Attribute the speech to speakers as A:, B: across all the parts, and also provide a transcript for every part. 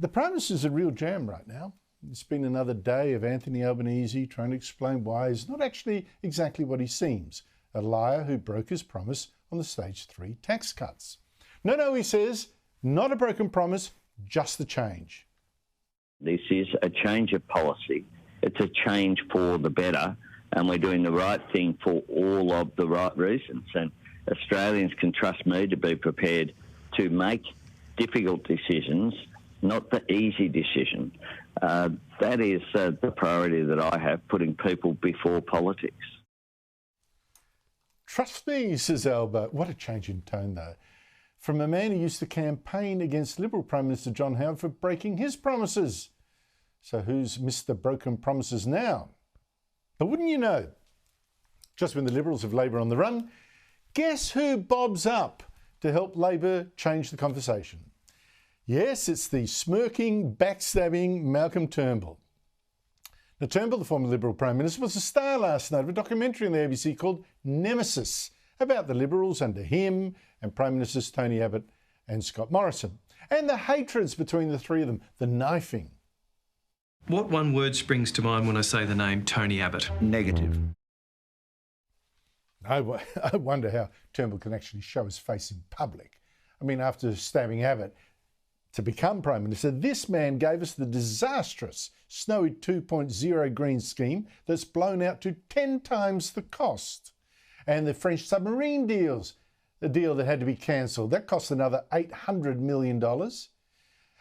A: The Prime Minister's a real jam right now. It's been another day of Anthony Albanese trying to explain why he's not actually exactly what he seems, a liar who broke his promise on the Stage 3 tax cuts. No, he says, not a broken promise, just the change.
B: This is a change of policy. It's a change for the better, and we're doing the right thing for all of the right reasons. And Australians can trust me to be prepared to make difficult decisions, not the easy decision. That is the priority that I have, putting people before politics.
A: Trust me, says Alba. What a change in tone, though. From a man who used to campaign against Liberal Prime Minister John Howard for breaking his promises. So who's missed the broken promises now? But wouldn't you know, just when the Liberals have Labor on the run, guess who bobs up to help Labor change the conversation? Yes, it's the smirking, backstabbing Malcolm Turnbull. Now, Turnbull, the former Liberal Prime Minister, was a star last night of a documentary on the ABC called Nemesis about the Liberals under him and Prime Ministers Tony Abbott and Scott Morrison, and the hatreds between the three of them, the knifing.
C: What one word springs to mind when I say the name Tony Abbott?
D: Negative.
A: I wonder how Turnbull can actually show his face in public. I mean, after stabbing Abbott to become Prime Minister, this man gave us the disastrous snowy 2.0 green scheme that's blown out to 10 times the cost. And the French submarine deals, the deal that had to be cancelled, that cost another $800 million.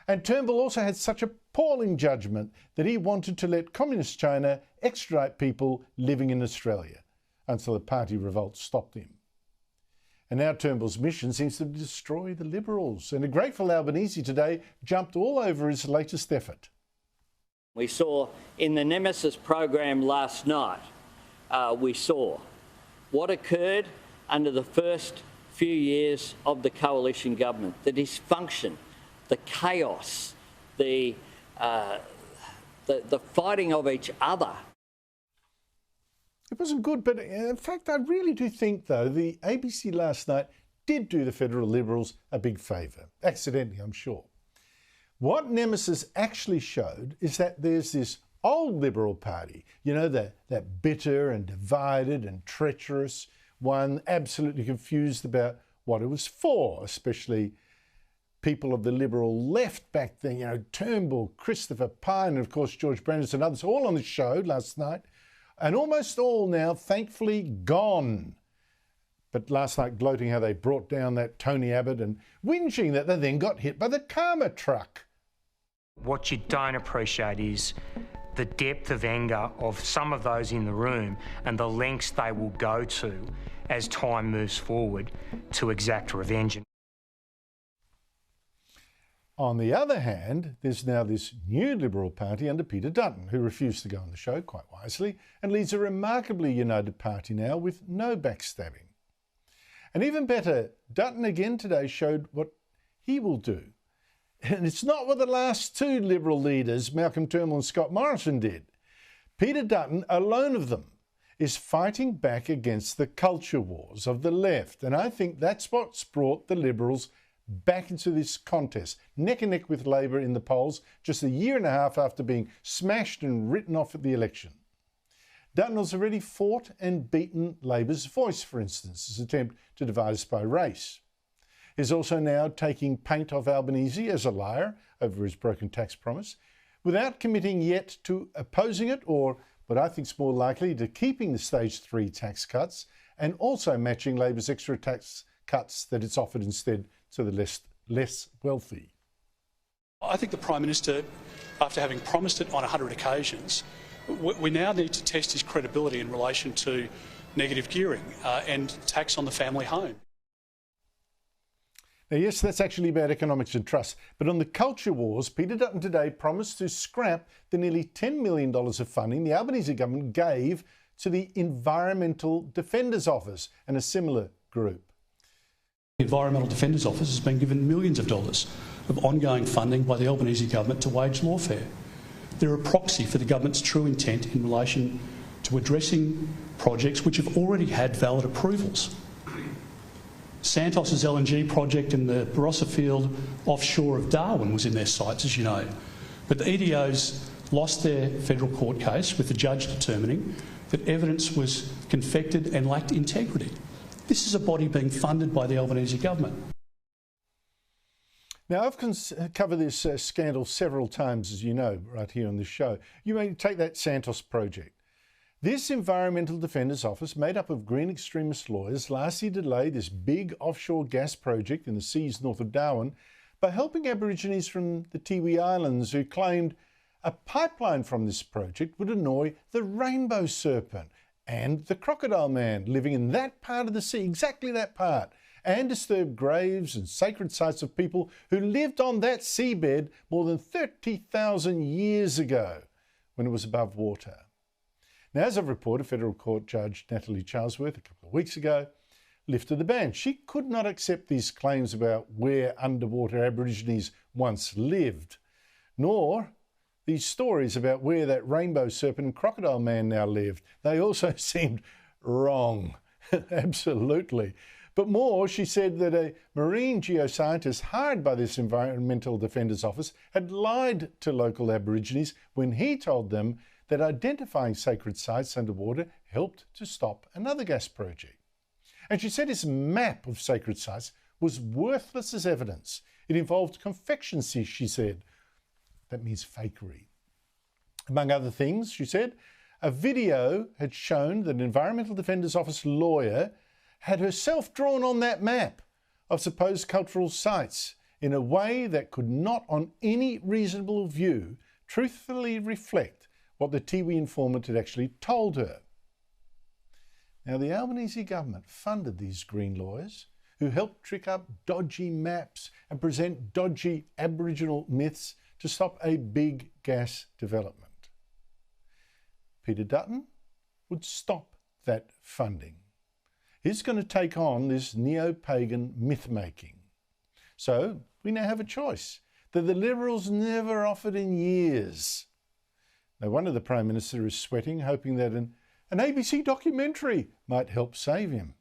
A: And Turnbull also had such appalling judgment that he wanted to let Communist China extradite people living in Australia until a party revolt stopped him. And now Turnbull's mission seems to destroy the Liberals. And a grateful Albanese today jumped all over his latest effort.
E: We saw in the Nemesis program last night, we saw what occurred under the first few years of the coalition government, the dysfunction, the chaos, the fighting of each other.
A: It wasn't good, but in fact, I really do think, though, the ABC last night did do the federal Liberals a big favour. Accidentally, I'm sure. What Nemesis actually showed is that there's this old Liberal Party, you know, that bitter and divided and treacherous one, absolutely confused about what it was for, especially people of the Liberal left back then, you know, Turnbull, Christopher Pyne, and of course George Brandis and others, all on the show last night. And almost all now, thankfully, gone. But last night gloating how they brought down that Tony Abbott and whinging that they then got hit by the karma truck.
F: What you don't appreciate is the depth of anger of some of those in the room and the lengths they will go to as time moves forward to exact revenge.
A: On the other hand, there's now this new Liberal Party under Peter Dutton, who refused to go on the show quite wisely and leads a remarkably united party now with no backstabbing. And even better, Dutton again today showed what he will do. And it's not what the last two Liberal leaders, Malcolm Turnbull and Scott Morrison, did. Peter Dutton, alone of them, is fighting back against the culture wars of the left. And I think that's what's brought the Liberals back into this contest, neck and neck with Labor in the polls, just a year and a half after being smashed and written off at the election. Dutton has already fought and beaten Labor's voice, for instance, his attempt to divide us by race. He's also now taking paint off Albanese as a liar over his broken tax promise, without committing yet to opposing it, or what I think is more likely, to keeping the Stage 3 tax cuts and also matching Labor's extra tax cuts that it's offered instead to the less wealthy.
G: I think the Prime Minister, after having promised it on 100 occasions, we now need to test his credibility in relation to negative gearing and tax on the family home.
A: Now, yes, that's actually about economics and trust, but on the culture wars, Peter Dutton today promised to scrap the nearly $10 million of funding the Albanese government gave to the Environmental Defenders Office and a similar group.
G: The Environmental Defenders Office has been given millions of dollars of ongoing funding by the Albanese government to wage lawfare. They're a proxy for the government's true intent in relation to addressing projects which have already had valid approvals. Santos's LNG project in the Barossa field offshore of Darwin was in their sights, as you know. But the EDOs lost their federal court case, with the judge determining that evidence was confected and lacked integrity. This is a body being funded by the Albanese government.
A: Now, I've covered this scandal several times, as you know, right here on this show. You may take that Santos project. This Environmental Defenders Office, made up of green extremist lawyers, lastly delayed this big offshore gas project in the seas north of Darwin by helping Aborigines from the Tiwi Islands who claimed a pipeline from this project would annoy the rainbow serpent and the crocodile man living in that part of the sea, exactly that part, and disturb graves and sacred sites of people who lived on that seabed more than 30,000 years ago when it was above water. Now, as I've reported, Federal Court Judge Natalie Charlesworth a couple of weeks ago lifted the ban. She could not accept these claims about where underwater Aborigines once lived, nor these stories about where that rainbow serpent and crocodile man now lived. They also seemed wrong, absolutely. But more, she said that a marine geoscientist hired by this Environmental Defenders Office had lied to local Aborigines when he told them that identifying sacred sites underwater helped to stop another gas project. And she said his map of sacred sites was worthless as evidence. It involved confectionery, she said. That means fakery. Among other things, she said, a video had shown that an Environmental Defenders Office lawyer had herself drawn on that map of supposed cultural sites in a way that could not, on any reasonable view, truthfully reflect what the Tiwi informant had actually told her. Now, the Albanese government funded these green lawyers who helped trick up dodgy maps and present dodgy Aboriginal myths to stop a big gas development. Peter Dutton would stop that funding. He's going to take on this neo-pagan myth-making. So we now have a choice that the Liberals never offered in years. No wonder the Prime Minister is sweating, hoping that an ABC documentary might help save him.